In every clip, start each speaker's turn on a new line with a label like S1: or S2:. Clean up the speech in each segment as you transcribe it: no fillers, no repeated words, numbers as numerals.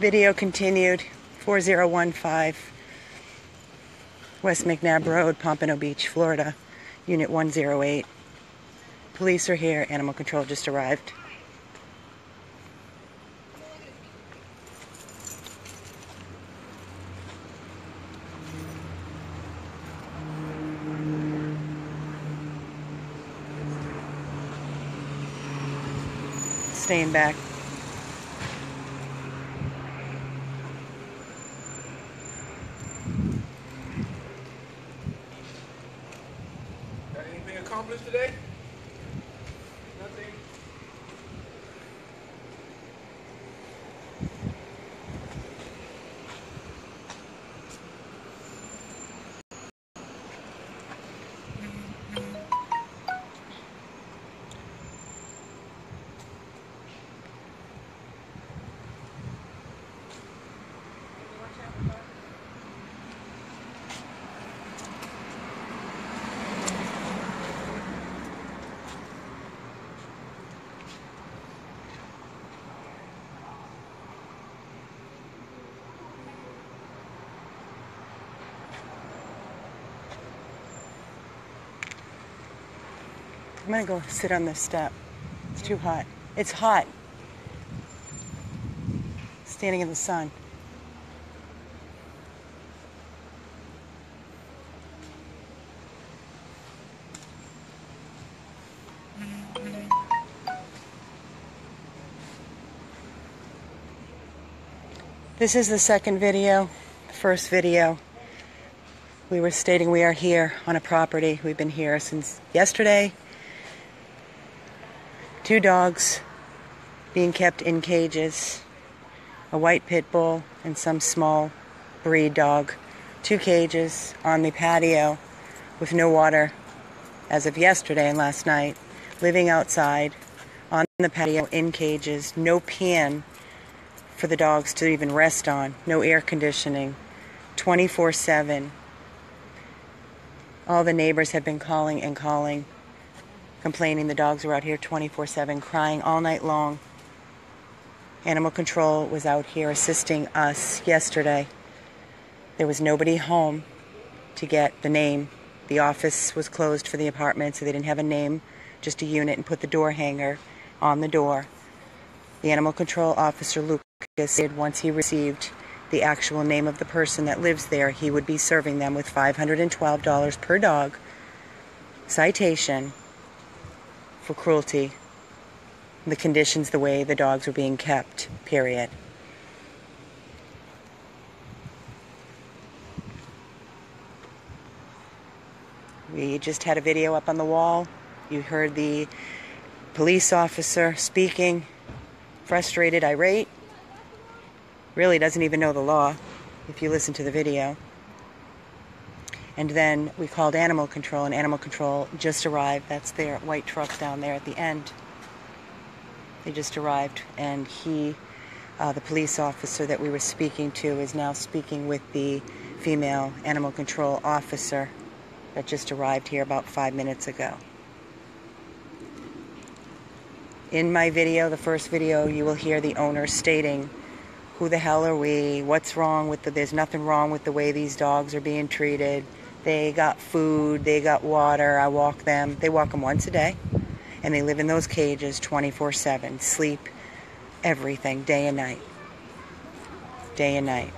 S1: Video continued. 4015 West McNabb Road, Pompano Beach, Florida. Unit 108. Police are here. Animal control just arrived. Staying back.
S2: Got anything accomplished today? Nothing.
S1: I'm gonna go sit on this step. It's too hot. It's hot. Standing in the sun. This is the second video. The first video, we were stating we are here on a property. We've been here since yesterday. 2 dogs being kept in cages, a white pit bull and some small breed dog. 2 cages on the patio with no water as of yesterday and last night, living outside on the patio in cages, no pan for the dogs to even rest on, no air conditioning, 24/7. All the neighbors have been calling and calling, complaining the dogs were out here 24/7, crying all night long. Animal control was out here assisting us yesterday. There was nobody home to get the name. The office was closed for the apartment, so they didn't have a name, just a unit, and put the door hanger on the door. The animal control officer, Lucas, said once he received the actual name of the person that lives there, he would be serving them with $512 per dog citation for cruelty, the conditions, the way the dogs were being kept, period. We just had a video up on the wall. You heard the police officer speaking, frustrated, irate. Really doesn't even know the law, if you listen to the video. And then we called animal control, and animal control just arrived. That's their white truck down there at the end. They just arrived, and the police officer that we were speaking to is now speaking with the female animal control officer that just arrived here about 5 minutes ago. In my video, the first video, you will hear the owner stating, "Who the hell are we? What's wrong with there's nothing wrong with the way these dogs are being treated. They got food, they got water, I walk them." They walk them once a day, and they live in those cages 24/7, sleep, everything, day and night. Day and night.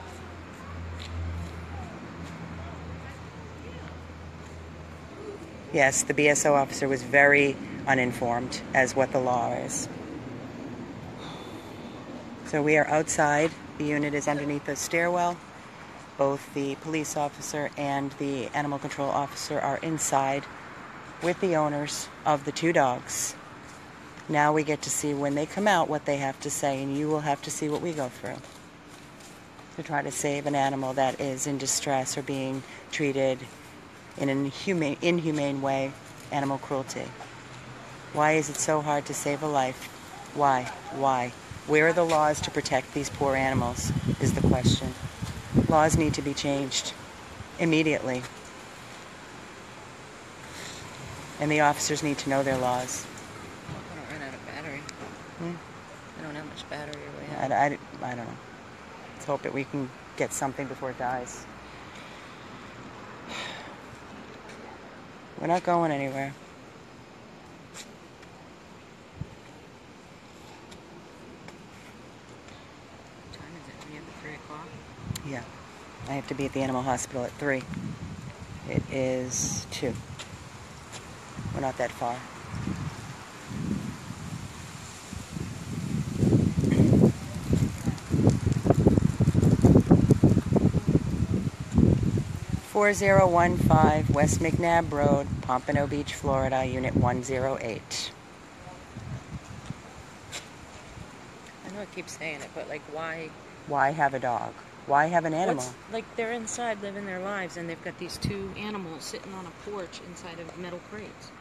S1: Yes, the BSO officer was very uninformed as what the law is. So we are outside. The unit is underneath the stairwell. Both the police officer and the animal control officer are inside with the owners of the 2 dogs. Now we get to see when they come out what they have to say, and you will have to see what we go through to try to save an animal that is in distress or being treated in an inhumane way, animal cruelty. Why is it so hard to save a life? Why? Why? Where are the laws to protect these poor animals is the question. Laws need to be changed immediately. And the officers need to know their laws.
S3: I don't run out of battery. I don't know how much battery we have.
S1: I don't know. Let's hope that we can get something before it dies. We're not going anywhere.
S3: What time is it? We have the 3 o'clock?
S1: Yeah. I have to be at the animal hospital at 3. It is 2. We're not that far. "4015 West McNabb Road, Pompano Beach, Florida, Unit 108.
S3: I know I keep saying it, but like, why?
S1: Why have a dog? Why have an animal?
S3: Like, they're inside living their lives, and they've got these 2 animals sitting on a porch inside of metal crates.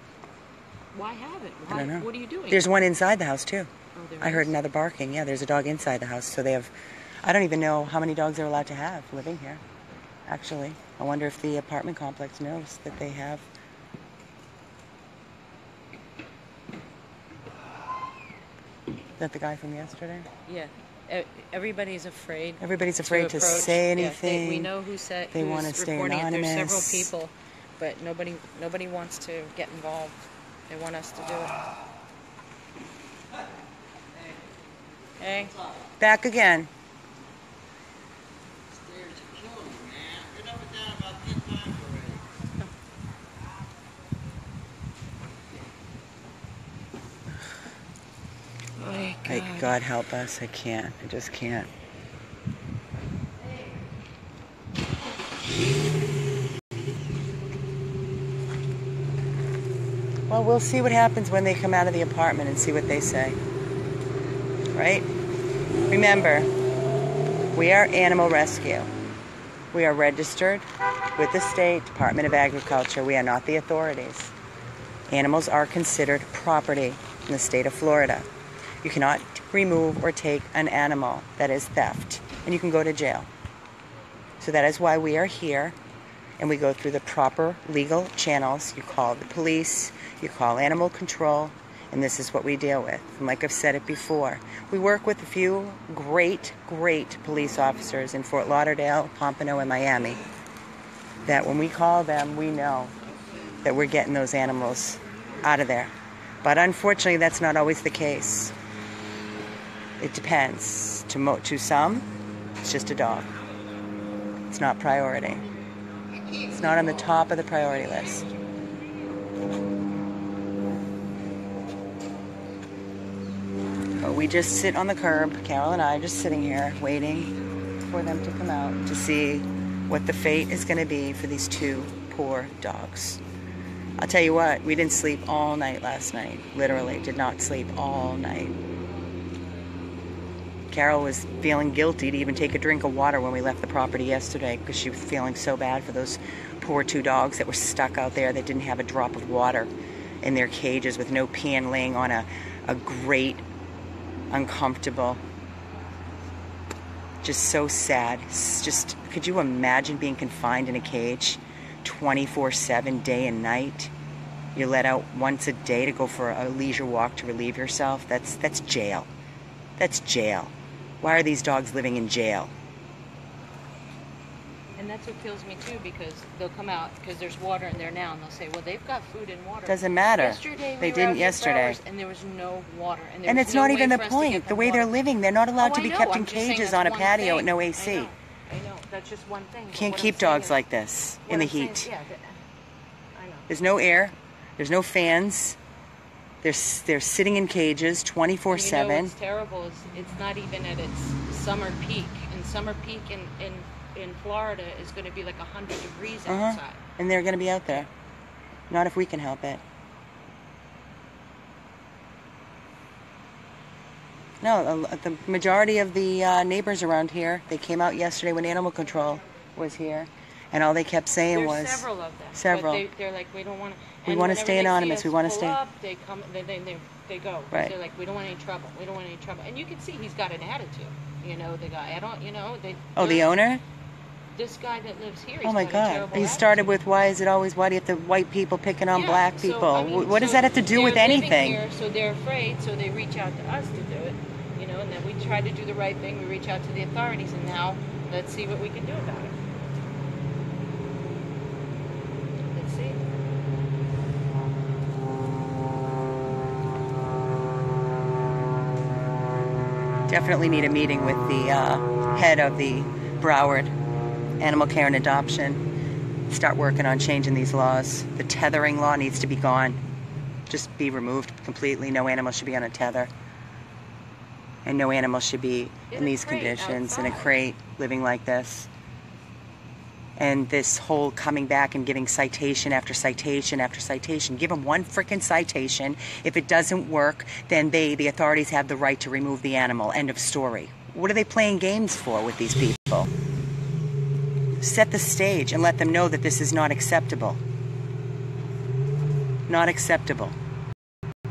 S3: Why have it? Why?
S1: I don't know.
S3: What are you doing?
S1: There's one inside the house, too.
S3: Oh, there
S1: I heard
S3: is?
S1: another barking. Yeah, there's a dog inside the house. So they have... I don't even know how many dogs they're allowed to have living here, actually. I wonder if the apartment complex knows that they have... Is that the guy from yesterday?
S3: Yeah. Everybody's afraid.
S1: Everybody's afraid to
S3: approach.
S1: say
S3: Yeah,
S1: anything.
S3: we know who's
S1: They want to stay
S3: reporting
S1: anonymous.
S3: it. There's several people, but nobody wants to get involved. They want us to do it. Hey.
S1: Back again.
S4: Stairs are killing me, man. Been up and down about 10 times already.
S3: Oh,
S1: Like, God help us. I can't. I just can't. Well, we'll see what happens when they come out of the apartment and see what they say. Right? Remember, we are animal rescue. We are registered with the State Department of Agriculture. We are not the authorities. Animals are considered property in the state of Florida. You cannot remove or take an animal. That is theft. And you can go to jail. So that is why we are here. And we go through the proper legal channels. You call the police, you call animal control, and this is what we deal with. And like I've said it before, we work with a few great police officers in Fort Lauderdale, Pompano, and Miami, that when we call them, we know that we're getting those animals out of there. But unfortunately, that's not always the case. It depends. To some, it's just a dog. It's not priority. It's not on the top of the priority list. But we just sit on the curb, Carol and I, just sitting here, waiting for them to come out to see what the fate is going to be for these 2 poor dogs. I'll tell you what, we didn't sleep all night last night. Literally, did not sleep all night. Carol was feeling guilty to even take a drink of water when we left the property yesterday because she was feeling so bad for those poor 2 dogs that were stuck out there that didn't have a drop of water in their cages with no pan laying on a grate, uncomfortable. Just so sad. Just, could you imagine being confined in a cage 24/7, day and night? You're let out once a day to go for a leisure walk to relieve yourself. That's jail. That's jail. Why are these dogs living in jail?
S3: And that's what kills me too, because they'll come out because there's water in there now, and they'll say, "Well, they've got food and water."
S1: Doesn't matter.
S3: Yesterday
S1: They
S3: we were
S1: didn't
S3: out here for
S1: yesterday.
S3: hours, and there was no water.
S1: And it's not even the point. The way they're living, they're not allowed
S3: Oh,
S1: to
S3: I
S1: be
S3: know.
S1: kept in
S3: I'm just saying
S1: cages
S3: that's
S1: on a
S3: one
S1: patio
S3: thing.
S1: with no AC.
S3: I know. That's just one thing. But
S1: Can't
S3: what
S1: keep
S3: I'm saying
S1: dogs
S3: is-
S1: like this
S3: what
S1: in the
S3: I'm saying-
S1: heat.
S3: yeah, I know.
S1: There's no air. There's no fans. They're sitting in cages 24/7.
S3: You know what's terrible is it's not even at its summer peak. And summer peak in Florida is going to be like 100 degrees outside.
S1: And they're going to be out there. Not if we can help it. No, the majority of the neighbors around here, they came out yesterday when animal control was here. And all they kept saying
S3: There's
S1: was...
S3: several of them.
S1: Several.
S3: But they're like, we don't want to...
S1: We want to stay anonymous. We want to stay...
S3: Up, they come, they go.
S1: Right.
S3: They're like, we don't want any trouble. We don't want any trouble. And you can see he's got an attitude. You know, the guy. I don't, you know...
S1: Oh, the owner?
S3: This guy that lives here, he's
S1: Oh my
S3: got a
S1: God.
S3: terrible
S1: He started
S3: attitude.
S1: with, why do you have the white people picking on
S3: Yeah,
S1: black
S3: so,
S1: people?
S3: I mean,
S1: What does
S3: so
S1: that have to do with
S3: they're living
S1: anything?
S3: Here, so they're afraid, so they reach out to us to do it. You know, and then we try to do the right thing. We reach out to the authorities, and now let's see what we can do about it. Let's see.
S1: Definitely need a meeting with the head of the Broward Animal Care and Adoption. Start working on changing these laws. The tethering law needs to be gone. Just be removed completely. No animal should be on a tether. And no animal should be in these conditions, in a crate, living like this. And this whole coming back and giving citation after citation after citation. Give them one frickin' citation. If it doesn't work, then the authorities have the right to remove the animal. End of story. What are they playing games for with these people? Set the stage and let them know that this is not acceptable. Not acceptable.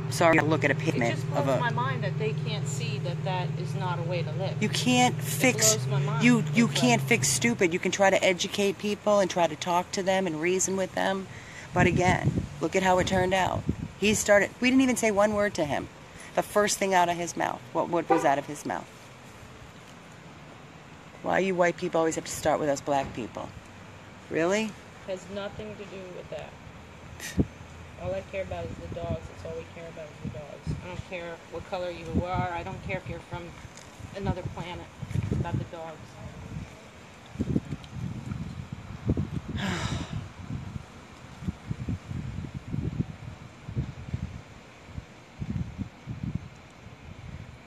S1: Sorry to look at a pigment
S3: of a... It just blows my mind that they can't see that that is not a way to live.
S1: You can't fix...
S3: It blows my mind.
S1: You can't fix stupid. You can try to educate people and try to talk to them and reason with them. But again, look at how it turned out. He started... We didn't even say one word to him. The first thing out of his mouth. What was out of his mouth? Why you white people always have to start with us black people? Really?
S3: Has nothing to do with that. All I care about is the dogs. That's all we care about is the dogs. I don't care what color you are. I don't care if you're from another planet. It's about the dogs.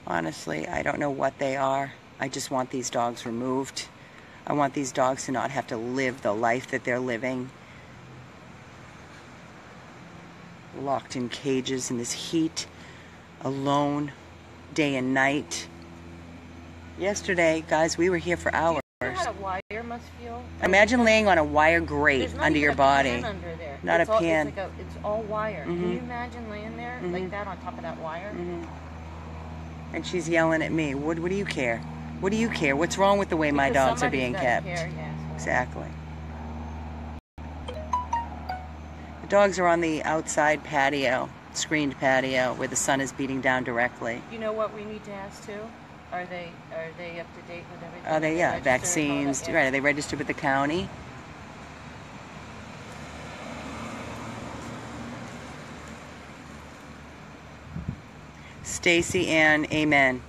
S1: Honestly, I don't know what they are. I just want these dogs removed. I want these dogs to not have to live the life that they're living. Locked in cages in this heat, alone, day and night. Yesterday, guys, we were here for hours.
S3: You know how a wire must feel?
S1: Imagine laying on a wire grate under your body.
S3: There's not even a pan under there.
S1: Not a pan.
S3: It's all wire. Can you imagine laying there like that on top of that wire?
S1: And she's yelling at me. What do you care? What do you care? What's wrong with the way my dogs are being kept?
S3: Care, yes.
S1: Exactly. The dogs are on the outside patio, screened patio, where the sun is beating down directly.
S3: You know what we need to ask too? Are they up to date with everything?
S1: Are they? Yeah, vaccines. Right? Are they registered with the county? Stacy Ann, amen.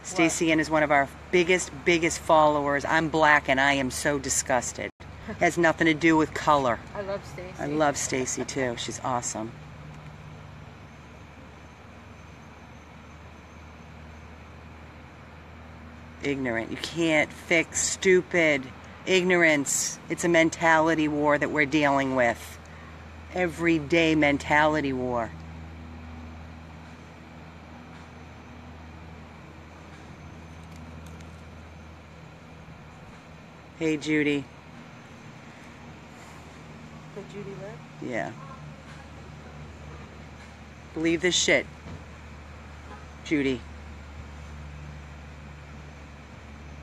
S1: Stacy Ann is one of our biggest followers. I'm black and I am so disgusted. It has nothing to do with color.
S3: I love Stacy.
S1: I love Stacy too. She's awesome. Ignorant. You can't fix stupid. Ignorance. It's a mentality war that we're dealing with. Everyday mentality war. Hey, Judy.
S3: Did Judy live?
S1: Yeah. Believe this shit, Judy.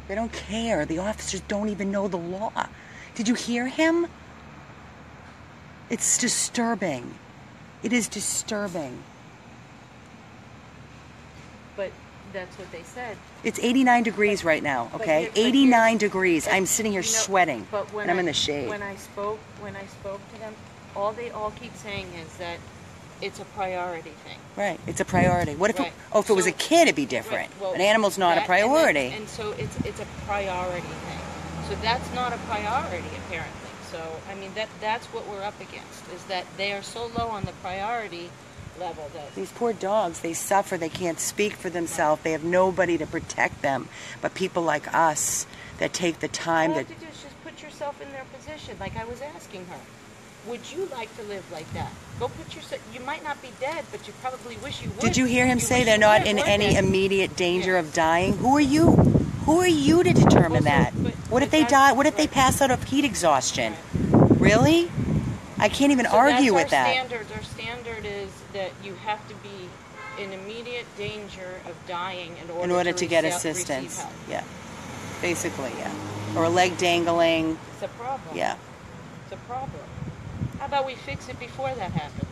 S1: They don't care. The officers don't even know the law. Did you hear him? It's disturbing. It is disturbing.
S3: But that's what they said.
S1: It's 89 degrees right now, okay? 89 degrees. I'm sitting here sweating, and I'm in the shade.
S3: When I spoke to them, all they all keep saying is that it's a priority thing.
S1: Right, it's a priority. What if if it was a kid, it'd be different.
S3: Right, well,
S1: an animal's not a priority.
S3: And so it's a priority thing. So that's not a priority, apparently. So, I mean, that's what we're up against, is that they are so low on the priority level that...
S1: These poor dogs, they suffer, they can't speak for themselves, they have nobody to protect them. But people like us that take the time
S3: All you have to do is just put yourself in their position, like I was asking her. Would you like to live like that? Go put yourself... You might not be dead, but you probably wish you would.
S1: Did you hear him say they're not in any immediate danger of dying? Who are you? Who are you to determine that? What if they die? What if they pass out of heat exhaustion? Really? I can't even argue with that.
S3: Our standard is that you have to be in immediate danger of dying in order to get assistance. Help.
S1: Yeah. Basically, yeah. Or a leg dangling.
S3: It's a problem.
S1: Yeah.
S3: It's a problem. How about we fix it before that happens?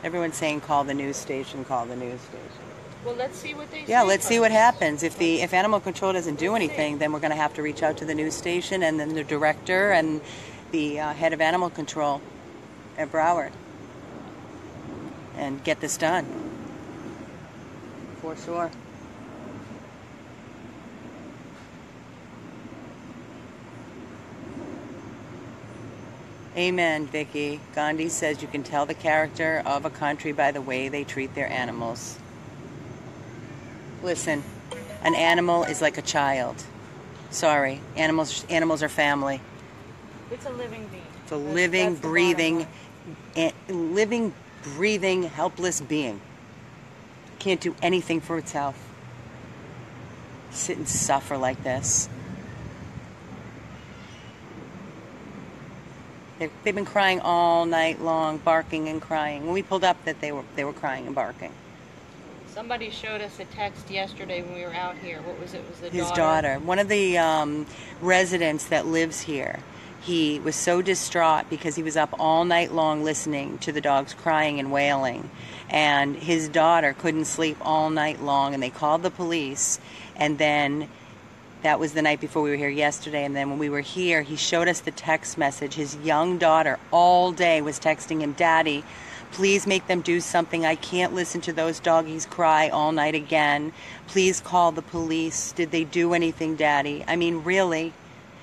S1: Everyone's saying call the news station, call the news station.
S3: Well, let's see what they say.
S1: Yeah, let's see what
S3: first.
S1: happens. If animal control doesn't do anything, then we're going to have to reach out to the news station and then the director and the head of animal control at Broward and get this done. For sure. Amen, Vicky. Gandhi says you can tell the character of a country by the way they treat their animals. Listen, an animal is like a child. Sorry, animals are family.
S3: It's a living being.
S1: It's a living, breathing, helpless being. Can't do anything for itself. Sit and suffer like this. They've been crying all night long, barking and crying. When we pulled up, that they were crying and barking.
S3: Somebody showed us a text yesterday when we were out here. What was it? It was the
S1: His daughter. One of the residents that lives here. He was so distraught because he was up all night long listening to the dogs crying and wailing. And his daughter couldn't sleep all night long, and they called the police. And then that was the night before we were here yesterday. And then when we were here, he showed us the text message. His young daughter all day was texting him, "Daddy, please make them do something. I can't listen to those doggies cry all night again. Please call the police. Did they do anything, Daddy?" I mean, really?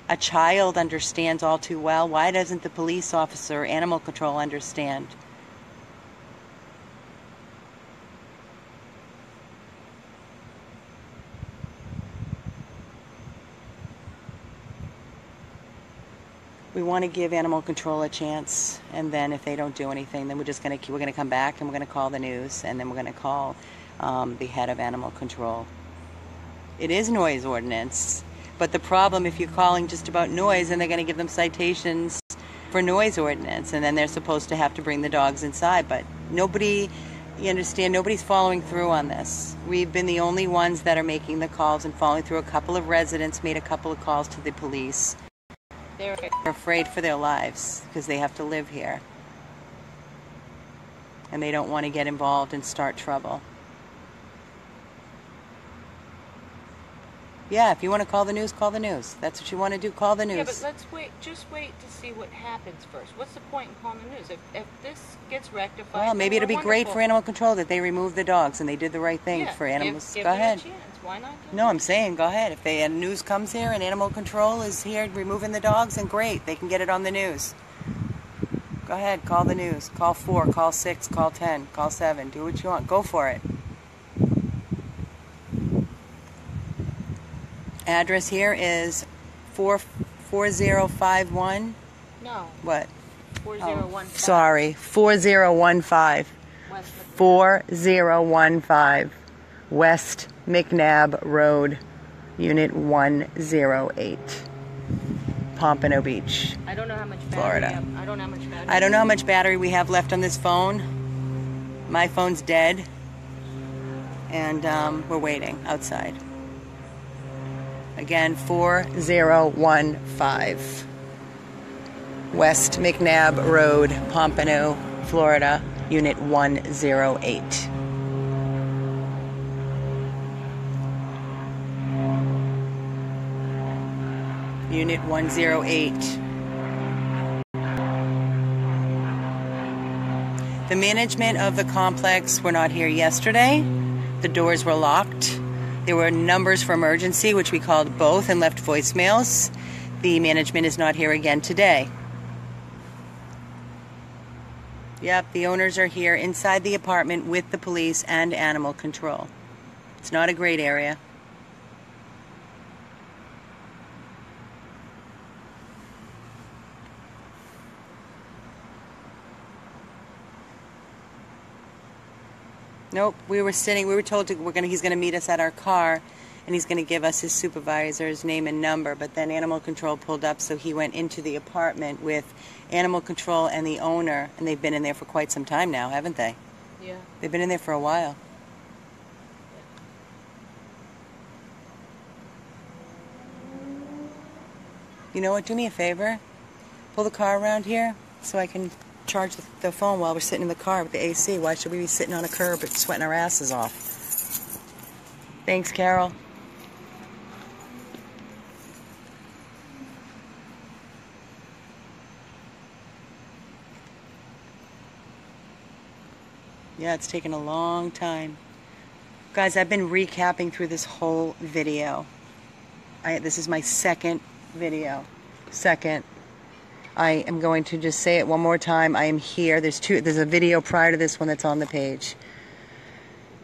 S1: A child understands all too well. Why doesn't the police officer or animal control understand? We want to give animal control a chance, and then if they don't do anything, then we're going to come back and we're going to call the news, and then we're going to call the head of animal control. It is noise ordinance. But the problem, if you're calling just about noise, then they're going to give them citations for noise ordinance, and then they're supposed to have to bring the dogs inside. But nobody, you understand, nobody's following through on this. We've been the only ones that are making the calls and following through. A couple of residents made a couple of calls to the police. They're afraid for their lives because they have to live here. And they don't want to get involved and start trouble. Yeah, if you want to call the news, call the news. That's what you want to do, call the news.
S3: Yeah, but let's wait. Just wait to see what happens first. What's the point in calling the news? If this gets rectified,
S1: well, maybe it'll be great for animal control that they remove the dogs and they did the right thing for animals.
S3: Give
S1: go
S3: them
S1: ahead.
S3: A chance. Why not?
S1: No, I'm saying go ahead. If the news comes here and animal control is here removing the dogs, then great. They can get it on the news. Go ahead, call the news. Call 4, call 6, call 10, call 7. Do what you want. Go for it. Address here is 4051.
S3: No.
S1: What?
S3: 4015.
S1: Sorry, 4015. 4015 West McNabb Road, Unit 108, Pompano Beach.
S3: I don't know how much battery
S1: Florida.
S3: I don't know how much battery.
S1: I don't know how much battery we have left on this phone. My phone's dead, and we're waiting outside. Again, 4015 West McNabb Road, Pompano, Florida, Unit 108. Unit 108. The management of the complex were not here yesterday. The doors were locked. There were numbers for emergency, which we called both and left voicemails. The management is not here again today. Yep, the owners are here inside the apartment with the police and animal control. It's not a great area. Nope, we were told he's gonna meet us at our car, and he's gonna give us his supervisor's name and number, but then animal control pulled up, so he went into the apartment with animal control and the owner, and they've been in there for quite some time now, haven't they?
S3: Yeah.
S1: They've been in there for a while. You know what, do me a favor, pull the car around here so I can charge the phone while we're sitting in the car with the AC. Why should we be sitting on a curb and sweating our asses off? Thanks, Carol. Yeah, it's taken a long time. Guys, I've been recapping through this whole video. This is my second video. Second. I am going to just say it one more time. I am here. There's a video prior to this one that's on the page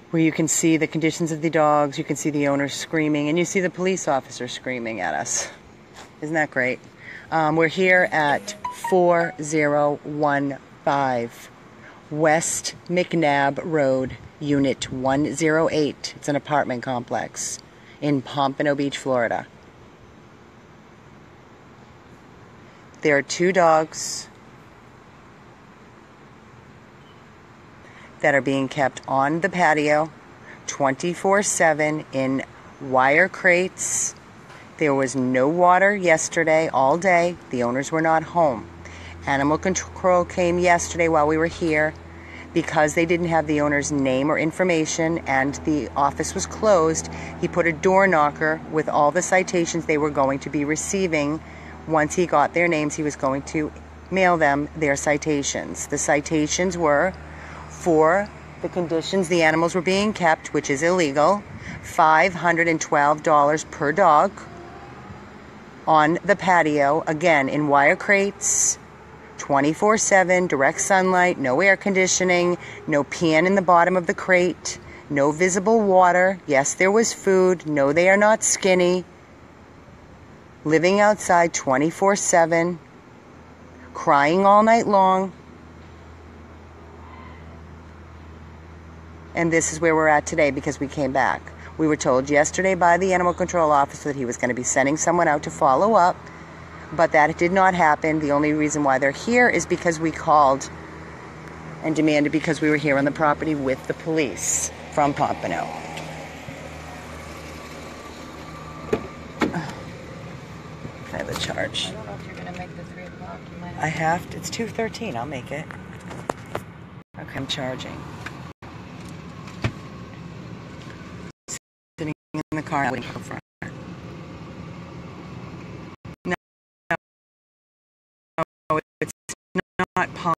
S1: where you can see the conditions of the dogs, you can see the owners screaming, and you see the police officer screaming at us. Isn't that great? We're here at 4015 West McNabb Road, Unit 108. It's an apartment complex in Pompano Beach, Florida. There are 2 dogs that are being kept on the patio 24/7 in wire crates. There was no water yesterday all day. The owners were not home. Animal control came yesterday while we were here because they didn't have the owner's name or information and the office was closed. He put a door knocker with all the citations they were going to be receiving. Once he got their names, he was going to mail them their citations. The citations were for the conditions the animals were being kept, which is illegal, $512 per dog on the patio, again in wire crates, 24/7, direct sunlight, no air conditioning, no pan in the bottom of the crate, no visible water. Yes, there was food. No, they are not skinny. Living outside 24/7, crying all night long. And this is where we're at today because we came back. We were told yesterday by the animal control officer that he was going to be sending someone out to follow up, but that did not happen. The only reason why they're here is because we called and demanded because we were here on the property with the police from Pompano. I have a charge.
S3: I don't know if you're going to make the 3 o'clock. You might have
S1: I have to. It's 2:13. I'll make it. Okay, I'm charging. Sitting in the car waiting for front. No, it's not Palm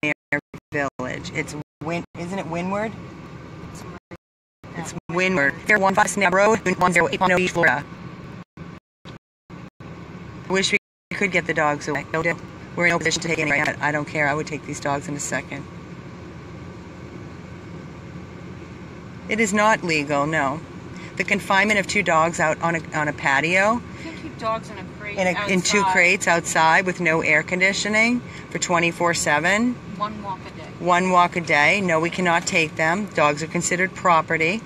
S1: Air Village. It's isn't it Windward? It's Windward. Here, 15 MCNABB Road, 108, Pompano Beach, Florida. I wish we could get the dogs away. We're in no position to take any right now. I don't care. I would take these dogs in a second. It is not legal, no. The confinement of 2 dogs out on a patio.
S3: You can't keep dogs in a crate
S1: In 2 crates outside with no air conditioning for 24/7.
S3: 1 walk a day.
S1: 1 walk a day. No, we cannot take them. Dogs are considered property.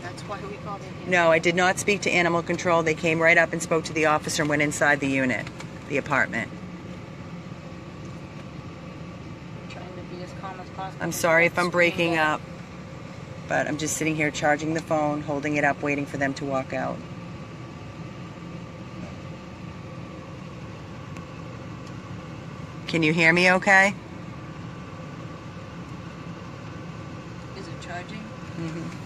S3: That's why we called in.
S1: No, I did not speak to animal control. They came right up and spoke to the officer and went inside the unit, the apartment.
S3: I'm trying to be as calm as possible.
S1: I'm sorry if I'm breaking up, but I'm just sitting here charging the phone, holding it up, waiting for them to walk out. Can you hear me okay?
S3: Is it charging?
S1: Mm-hmm.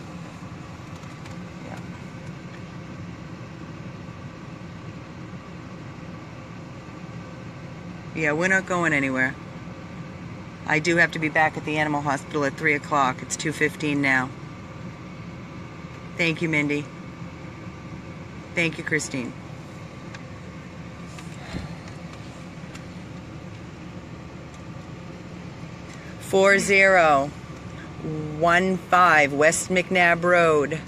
S1: Yeah, we're not going anywhere. I do have to be back at the animal hospital at 3 o'clock. It's 2:15 now. Thank you, Mindy. Thank you, Christine. $4015 West McNabb Road,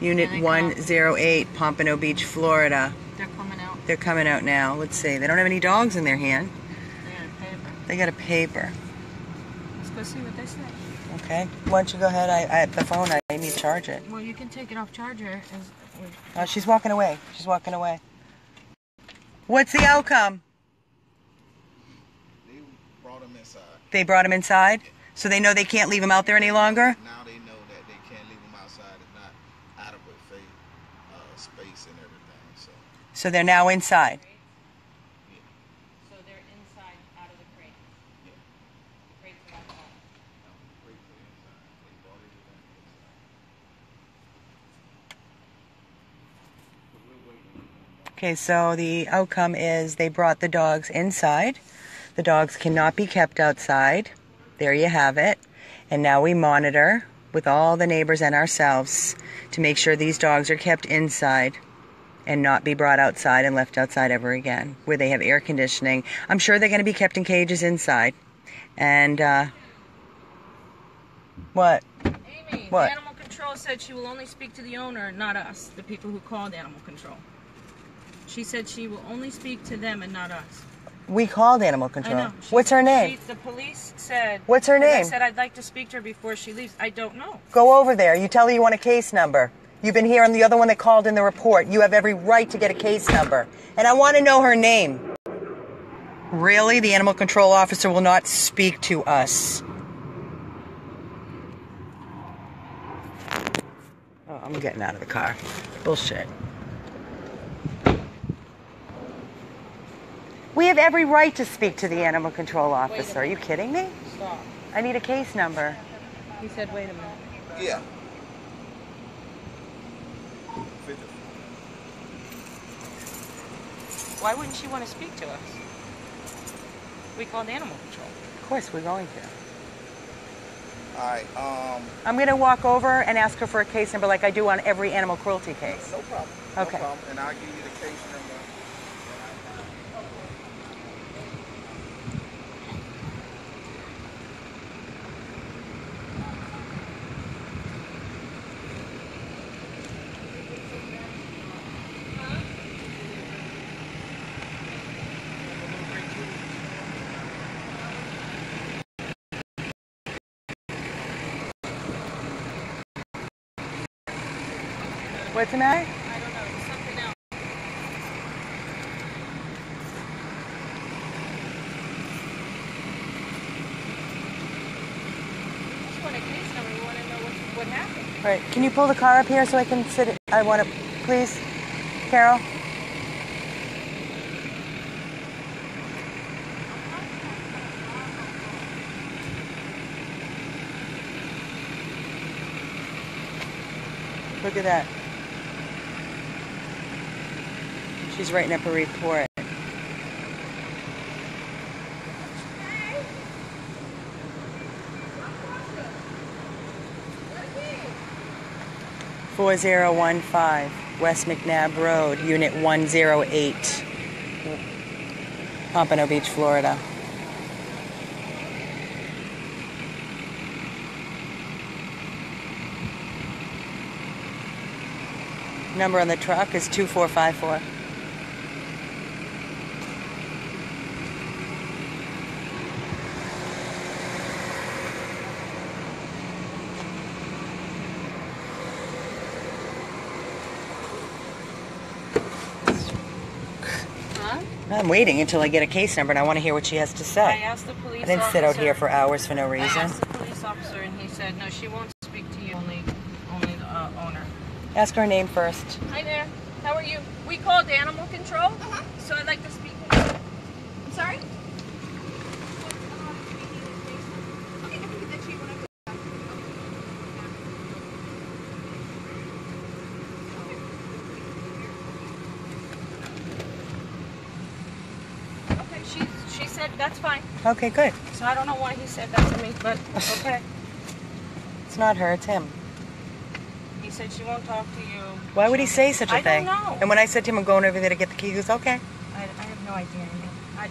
S1: Unit 108, Pompano Beach, Florida.
S3: They're coming out.
S1: They're coming out now. Let's see. They don't have any dogs in their hand.
S3: They got a paper.
S1: They got a paper.
S3: Let's go see what they say.
S1: Okay. Why don't you go ahead? I have the phone. I need to charge it.
S3: Well, you can take it off charger.
S1: She's walking away. She's walking away. What's the outcome?
S4: They brought them inside.
S1: They brought him inside? So they know they can't leave him out there any longer?
S4: Now they know that they can't leave them outside. It's not adequate phase
S1: So they're now inside.
S3: So they're inside, out of the crate.
S2: Yeah.
S3: The crates are outside.
S2: No, wait for the inside. They brought it in inside. So we're waiting.
S1: Okay, so the outcome is they brought the dogs inside. The dogs cannot be kept outside. There you have it. And now we monitor with all the neighbors and ourselves to make sure these dogs are kept inside and not be brought outside and left outside ever again, where they have air conditioning. I'm sure they're going to be kept in cages inside. And, what?
S3: Amy,
S1: What?
S3: Animal Control said she will only speak to the owner, not us, the people who called Animal Control. She said she will only speak to them and not us.
S1: We called Animal
S3: I
S1: Control.
S3: know.
S1: What's her name?
S3: The police said...
S1: What's her
S3: 'cause I
S1: name?
S3: said I'd like to speak to her before she leaves. I don't know.
S1: Go over there. You tell her you want a case number. You've been here, and the other one that called in the report. You have every right to get a case number. And I want to know her name. Really? The animal control officer will not speak to us. Oh, I'm getting out of the car. Bullshit. We have every right to speak to the animal control officer. Are you kidding me?
S3: Stop.
S1: I need a case number.
S3: He said, wait a minute.
S2: Yeah.
S3: Why wouldn't she want to speak to us? We called Animal Control.
S1: Of course, we're going to.
S2: Alright,
S1: I'm going to walk over and ask her for a case number like I do on every animal cruelty case.
S2: no problem.
S1: Okay.
S2: No problem. And I'll give you the case number.
S1: What's the matter?
S3: I don't know. It's something else. We just want a case number. We want to know what happened.
S1: All right, can you pull the car up here so I can sit? I want to, please, Carol. Look at that. She's writing up a report. "4015 West McNabb Road, Unit 108, Pompano Beach, Florida." Number on the truck is 2454.
S3: Huh?
S1: I'm waiting until I get a case number, and I want to hear what she has to
S3: I
S1: say.
S3: asked the police
S1: I didn't sit out here
S3: officer-
S1: for hours for no
S3: I
S1: reason.
S3: asked the police officer, and he said, no, she won't speak to you, only the owner.
S1: Ask her name first.
S3: Hi there. How are you? We called Animal Control, so I'd like to speak to you.
S5: I'm sorry? Okay, I can get that to you when I go back.
S3: Okay, she said that's fine.
S1: Okay, good.
S3: So I don't know why he said that to me, but okay.
S1: It's not her, it's him.
S3: He said she won't talk to you.
S1: Why would he say such a
S3: I
S1: thing?
S3: don't know.
S1: And when I said to him, I'm going over there to get the key, he goes, okay.
S3: I have no idea.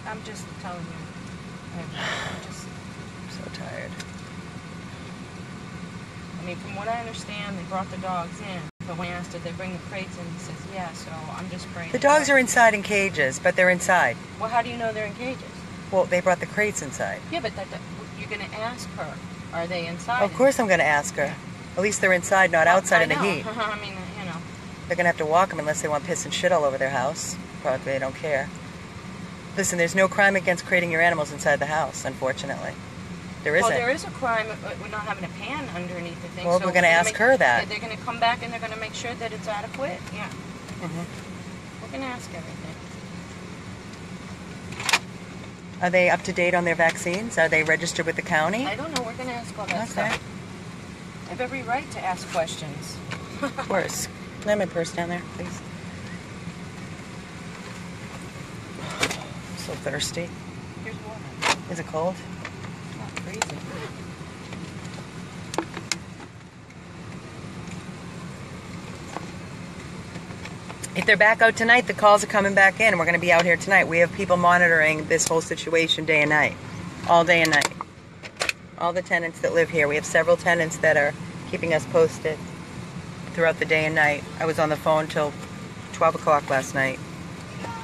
S3: I'm just telling you. I'm just.
S1: I'm so tired.
S3: I mean, from what I understand, they brought the dogs in. But when I asked did they bring the crates in, he says yeah. So I'm just praying.
S1: The dogs are inside in cages, but they're inside.
S3: Well, how do you know they're in cages?
S1: Well, they brought the crates inside.
S3: Yeah, but you're going to ask her, are they inside?
S1: Of course I'm going to ask her. At least they're inside, not outside in the
S3: I know.
S1: heat.
S3: I mean, you know.
S1: They're going to have to walk them unless they want piss and shit all over their house. Probably they don't care. Listen, there's no crime against crating your animals inside the house, unfortunately. There isn't.
S3: Well, there is a crime with not having a pan underneath the thing.
S1: Well,
S3: so
S1: we're gonna ask her that.
S3: They're going to come back and they're going to make sure that it's adequate. Yeah.
S1: Mm-hmm.
S3: I can ask everything.
S1: Are they up to date on their vaccines? Are they registered with the county?
S3: I don't know. We're going to ask all that
S1: Okay.
S3: stuff. I have every right to ask questions.
S1: Of course. Can I have my purse down there, please? So thirsty.
S3: Here's water.
S1: Is it cold?
S3: It's not freezing.
S1: If they're back out tonight, the calls are coming back in. We're going to be out here tonight. We have people monitoring this whole situation day and night. All day and night. All the tenants that live here. We have several tenants that are keeping us posted throughout the day and night. I was on the phone till 12 o'clock last night.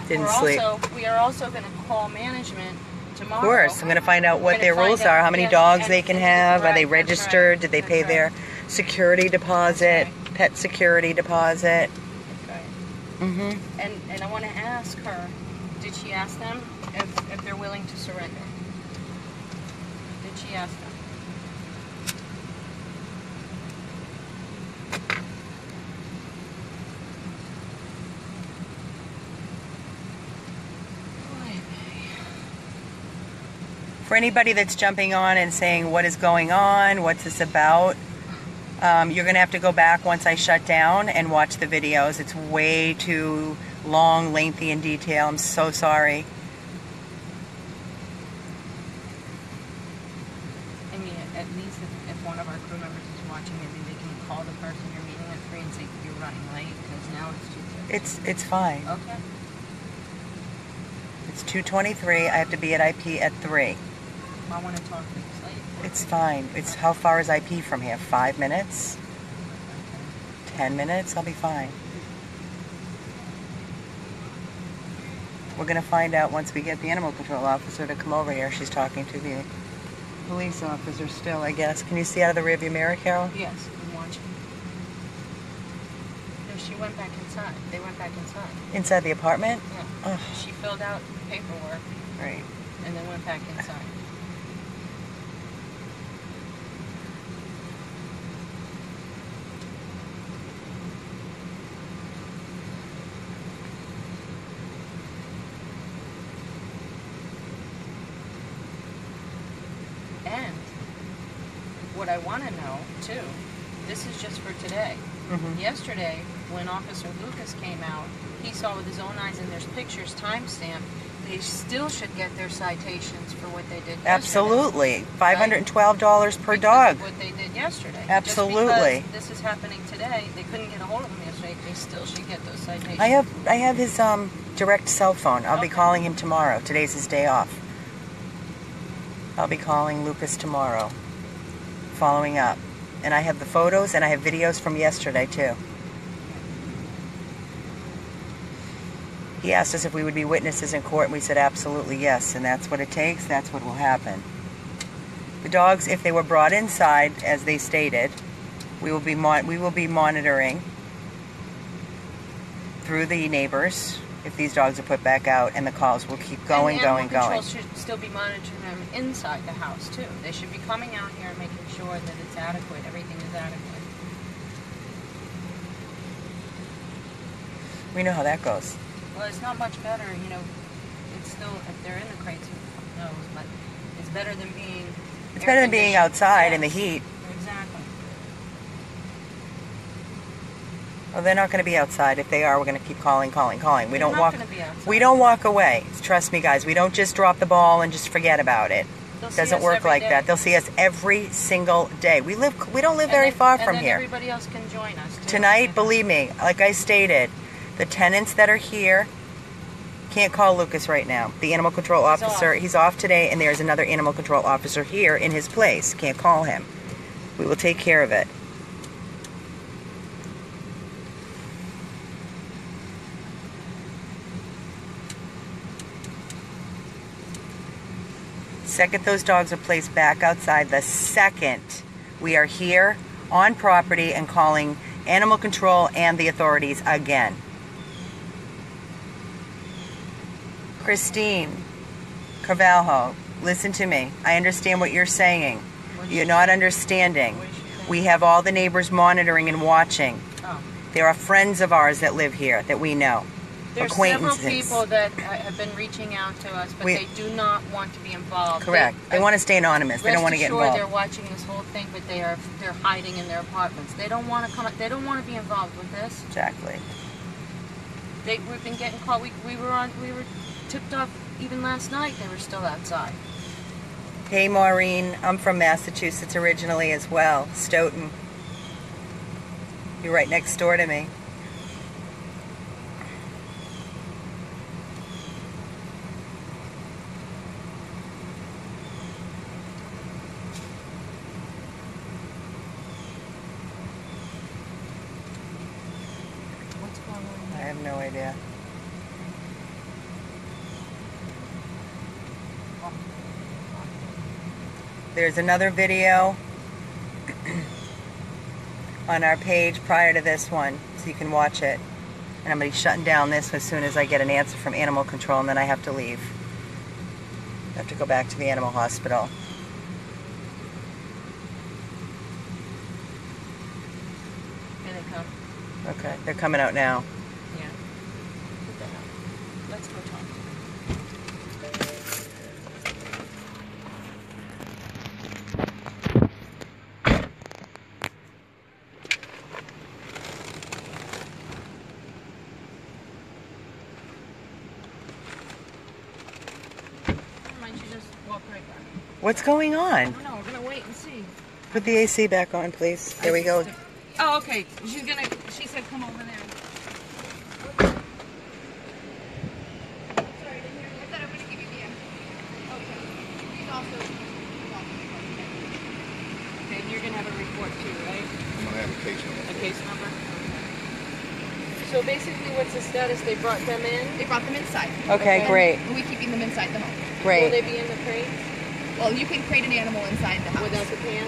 S1: Didn't sleep.
S3: We are also going to call management tomorrow.
S1: Of course. I'm going to find out what
S3: We're
S1: their
S3: gonna
S1: rules
S3: find out,
S1: are, how many
S3: yes,
S1: dogs
S3: and-
S1: they can
S3: and-
S1: have, are they
S3: right, that's
S1: registered,
S3: right,
S1: did they
S3: that's
S1: pay
S3: right.
S1: their security deposit, pet security deposit.
S3: Right.
S1: Mm-hmm.
S3: And I want to ask her, did she ask them if they're willing to surrender? Did she ask them?
S1: For anybody that's jumping on and saying, what is going on? What's this about? You're going to have to go back once I shut down and watch the videos. It's way too long, lengthy in detail. I'm so sorry.
S3: I mean, at least if one of our crew members is watching, maybe they can call the person you're meeting at 3 and say you're running late because now it's 2:30.
S1: It's fine.
S3: Okay.
S1: It's 2:23. I have to be at IP at 3.
S3: I want to talk to you later.
S1: It's fine. It's how far is IP from here? 5 minutes? 10 minutes? I'll be fine. We're going to find out once we get the animal control officer to come over here. She's talking to the police officer still, I guess. Can you see out of the rearview mirror, Carol?
S3: Yes, I'm watching. No, she went back inside. They went back inside.
S1: Inside the apartment?
S3: Yeah.
S1: Oh,
S3: She filled out paperwork
S1: right.
S3: and then went back inside. And what I want to know, too, this is just for today.
S1: Mhm.
S3: Yesterday, when Officer Lucas came out, he saw with his own eyes, and there's pictures timestamped, they still should get their citations for what they did yesterday.
S1: Absolutely. $512 per dog.
S3: Because of what they did yesterday.
S1: Absolutely.
S3: Just because this is happening today, they couldn't get a hold of him yesterday, they still should get those citations.
S1: I have his direct cell phone. I'll be
S3: Okay.
S1: calling him tomorrow. Today's his day off. I'll be calling Lucas tomorrow, following up. And I have the photos and I have videos from yesterday too. He asked us if we would be witnesses in court, and we said absolutely yes, and that's what it takes, that's what will happen. The dogs, if they were brought inside, as they stated, we will be monitoring through the neighbors if these dogs are put back out, and the calls will keep going,
S3: and
S1: going,
S3: animal
S1: going.
S3: control should still be monitoring them inside the house, too. They should be coming out here and making sure that it's adequate, everything is adequate.
S1: We know how that goes.
S3: Well, it's not much better, you know, it's still, if they're in the crates, who knows, but it's better than being
S1: It's better than being outside in the
S3: Yes,
S1: heat.
S3: Exactly.
S1: Well, they're not going to be outside. If they are, we're going to keep calling. We
S3: They're
S1: don't
S3: not
S1: walk.
S3: gonna be outside.
S1: We don't walk away. Trust me, guys. We don't just drop the ball and just forget about it.
S3: They'll see
S1: Doesn't
S3: us
S1: work
S3: every
S1: like
S3: day.
S1: that. They'll see us every single day. We don't live very
S3: And then-
S1: far from
S3: and then
S1: here.
S3: everybody else can join us, too.
S1: Tonight, believe me, like I stated, the tenants that are here can't call Lucas right now. The animal control officer, he's off today, and there's another animal control officer here in his place. Can't call him. We will take care of it. Second those dogs are placed back outside, the second we are here on property and calling animal control and the authorities again. Christine Carvalho, listen to me. I understand what you're saying. You're not understanding. We have all the neighbors monitoring and watching.
S3: Oh.
S1: There are friends of ours that live here that we know.
S3: There's several
S1: acquaintances.
S3: people that have been reaching out to us, but they do not want to be involved.
S1: Correct. They want to stay anonymous. They don't want to get involved.
S3: They're watching this whole thing, but they're hiding in their apartments. They don't want to come. They don't want to be involved with this.
S1: Exactly.
S3: We've been getting caught. We were tipped off even last night. They were still outside.
S1: Hey, Maureen. I'm from Massachusetts originally as well. Stoughton. You're right next door to me.
S3: What's going on?
S1: I have no idea. There's another video on our page prior to this one, so you can watch it. And I'm going to be shutting down this as soon as I get an answer from animal control, and then I have to leave. I have to go back to the animal hospital.
S3: Here they come.
S1: Okay, they're coming out now.
S3: Yeah. Put that up. Let's go talk. Why don't you just walk right back?
S1: What's going on?
S3: I don't know. We're gonna wait and see.
S1: Put the AC back on, please. There we go.
S3: Oh, okay. She said come over there.
S5: Sorry, didn't hear you. I said I'm gonna give you the Okay. He's also
S3: Okay, and you're gonna have a report too, right?
S2: I'm gonna have a case number.
S3: A case number? So basically what's the status? They brought them in?
S5: They brought them inside.
S1: Okay, great.
S5: And we're keeping them inside the home.
S3: Will
S1: Great.
S3: they be in the crates
S5: Well, you can crate an animal inside the house.
S3: without the pan?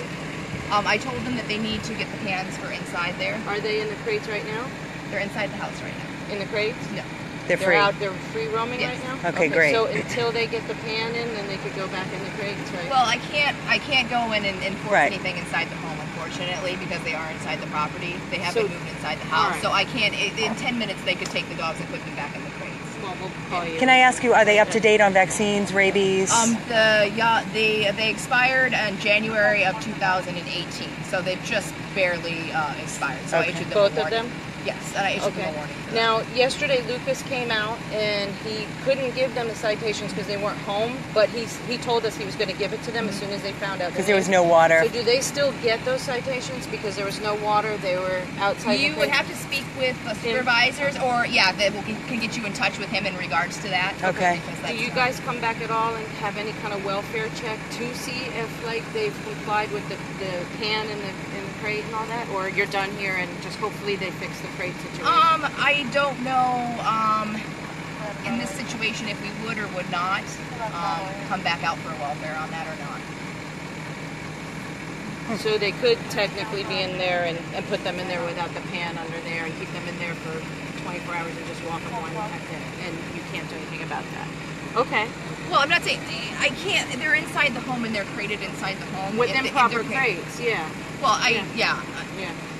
S5: I told them that they need to get the pans for inside there.
S3: Are they in the crates right now?
S5: They're inside the house right now.
S3: In the crates?
S5: No.
S1: They're free.
S3: They're free roaming
S5: Yes.
S3: right now?
S1: Okay, great.
S3: So until they get the pan in, then they could go back in the crates, right?
S5: Well, I can't go in and enforce
S1: Right.
S5: anything inside the home, unfortunately, because they are inside the property. They haven't
S3: So-
S5: moved inside the
S3: all
S5: house,
S3: right.
S5: so I can't. In 10 minutes, they could take the dogs and put them back in the crates.
S3: Well, we'll call you.
S1: Can I ask you, are they up to date on vaccines, rabies?
S5: They expired in January of 2018, so they've just barely expired. So
S1: Okay.
S5: I issued them
S3: Both
S5: a
S3: of
S5: warning.
S3: them?
S5: Yes, and I issued them
S3: Okay.
S5: a warning. for that.
S3: Now, yesterday Lucas came out and he couldn't give them the citations because they weren't home, but he told us he was going to give it to them as soon as they found out.
S1: Because there was no water.
S3: So do they still get those citations because there was no water? They were outside.
S5: You
S3: the
S5: would
S3: crate?
S5: have to speak with the supervisors, or can get you in touch with him in regards to that.
S1: Okay.
S5: Because
S3: Do
S5: that's
S3: you guys come back at all and have any kind of welfare check to see if like they've complied with the pan and the crate and all that, or you're done here and just hopefully they fix the crate situation?
S5: I don't know in this situation if we would or would not come back out for a welfare on that or not.
S3: So they could technically be in there and put them in there without the pan under there and keep them in there for 24 hours and just walk them one and you can't do anything about that. Okay.
S5: Well, I'm not saying I can't. They're inside the home and they're crated inside the home
S3: With
S5: if
S3: them
S5: they- if
S3: proper
S5: they're
S3: crates, yeah.
S5: Well,
S3: Yeah.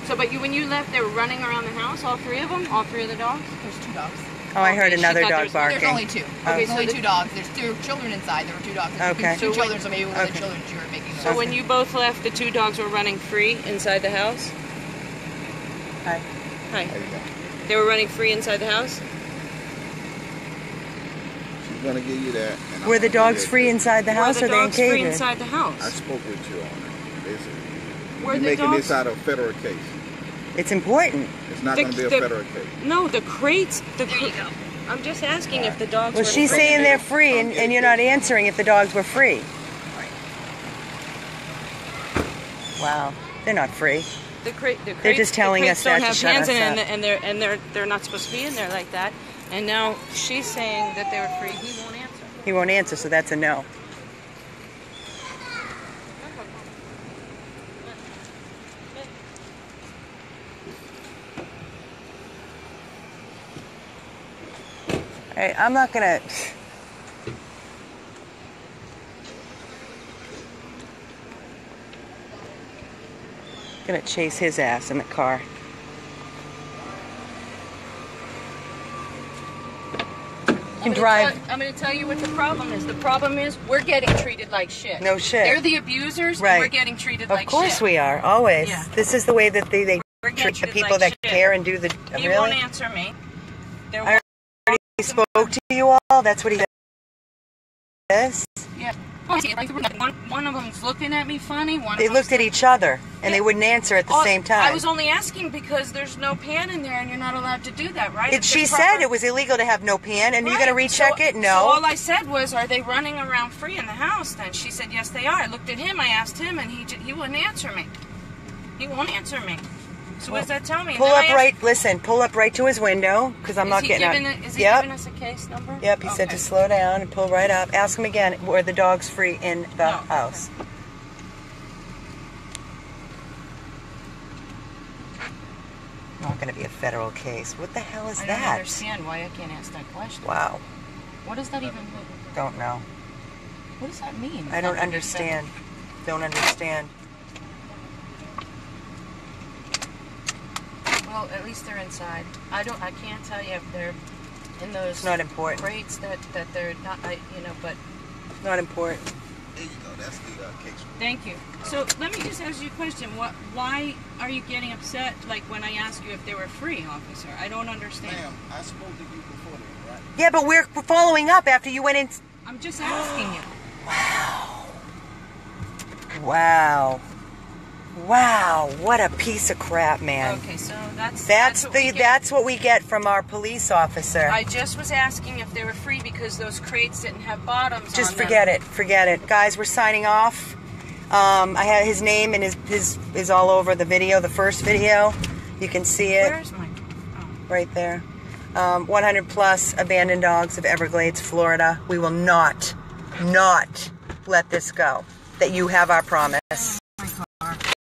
S3: So, but when you left, they were running around the house, all three of them? All three of the dogs?
S5: There's 2 dogs.
S1: Oh, I heard
S3: Okay, she
S1: another
S3: thought
S1: dog
S3: there's
S1: barking.
S5: There's only 2.
S1: Okay,
S5: There's
S3: so
S5: only
S3: the-
S5: 2 dogs. There's 2 children inside. There were 2 dogs. There's
S1: Okay.
S5: 2
S3: So
S5: children, so maybe one of
S1: Okay.
S5: the children you were making.
S3: So when you both left, the 2 dogs were running free inside the house?
S1: Hi.
S3: Hi.
S2: There you go.
S3: They were running free inside the house?
S2: She's gonna give you that. And I'm
S1: Were the
S2: gonna give
S1: dogs
S2: you
S1: free inside the house,
S3: Were
S1: or
S3: the
S1: they in
S3: dogs free
S1: cages?
S3: inside the
S2: I
S3: house?
S2: spoke with you on it. Basically,
S3: Were
S2: you're
S3: the
S2: making
S3: dogs?
S2: this out of a federal case.
S1: It's important.
S2: It's not
S3: The-
S2: gonna be a
S3: the-
S2: federal case.
S3: No, the crates.
S5: There you go.
S3: I'm just asking if the dogs
S1: Well,
S3: were
S1: she's
S3: free.
S1: saying they're free, and you're not answering if the dogs were free. Wow, they're not free.
S3: The
S1: They're
S3: crates,
S1: just telling
S3: the
S1: us
S3: crates don't
S1: that to
S3: have
S1: shut
S3: pans
S1: us
S3: in
S1: up.
S3: it, and they're not supposed to be in there like that. And now she's saying that they were free. He won't answer.
S1: He won't answer, so that's a no. Hey, I'm not gonna. Gonna chase his ass in the car. You can drive.
S5: I'm going to tell you what the problem is. The problem is we're getting treated like shit.
S1: No shit.
S5: They're the abusers,
S1: Right.
S5: and we're getting treated like shit.
S1: Of course we are, always.
S5: Yeah.
S1: This is the way that they
S5: We're getting
S1: treat the
S5: treated
S1: people
S5: like
S1: that
S5: shit.
S1: care and do the...
S5: He
S1: really?
S5: won't answer me.
S1: I already spoke to you all. That's what he says.
S5: Yeah. One of them's looking at me funny.
S1: They looked at each other, and they wouldn't answer at the same time.
S5: I was only asking because there's no pan in there, and you're not allowed to do that, right?
S1: She said it was illegal to have no pan, and you're going to recheck it? No.
S5: So all I said was, are they running around free in the house then? She said, yes, they are. I looked at him, I asked him, and he wouldn't answer me. He won't answer me. So what does that tell me?
S1: Pull up right to his window, because I'm not getting out.
S5: Is he giving us a case number?
S1: Yep, he said to slow down and pull right up. Ask him again, were the dogs free in the house? Not going to be a federal case. What the hell is that?
S5: I don't understand why I can't ask that question.
S1: Wow.
S5: What does that even mean?
S1: Don't know.
S5: What does that mean?
S1: I don't understand. Don't understand.
S5: Well, at least they're inside. I can't tell you if they're in those
S1: It's not important.
S5: crates that they're not, but...
S1: Not important.
S2: There you go. That's the case.
S3: Thank you. So let me just ask you a question. Why are you getting upset, like when I ask you if they were free, officer? I don't understand.
S2: Ma'am, I spoke to you before then, right?
S1: Yeah, but we're following up after you went in.
S3: I'm just asking you.
S1: Wow. Wow, what a piece of crap, man.
S5: Okay, so that's
S1: That's what we get from our police officer.
S5: I just was asking if they were free because those crates didn't have bottoms
S1: Just
S5: on them.
S1: forget it. Guys, we're signing off. I have his name and his is all over the video, the first video. You can see it.
S5: Where's my... Oh.
S1: Right there. 100 plus abandoned dogs of Everglades, Florida. We will not let this go. That you have our promise.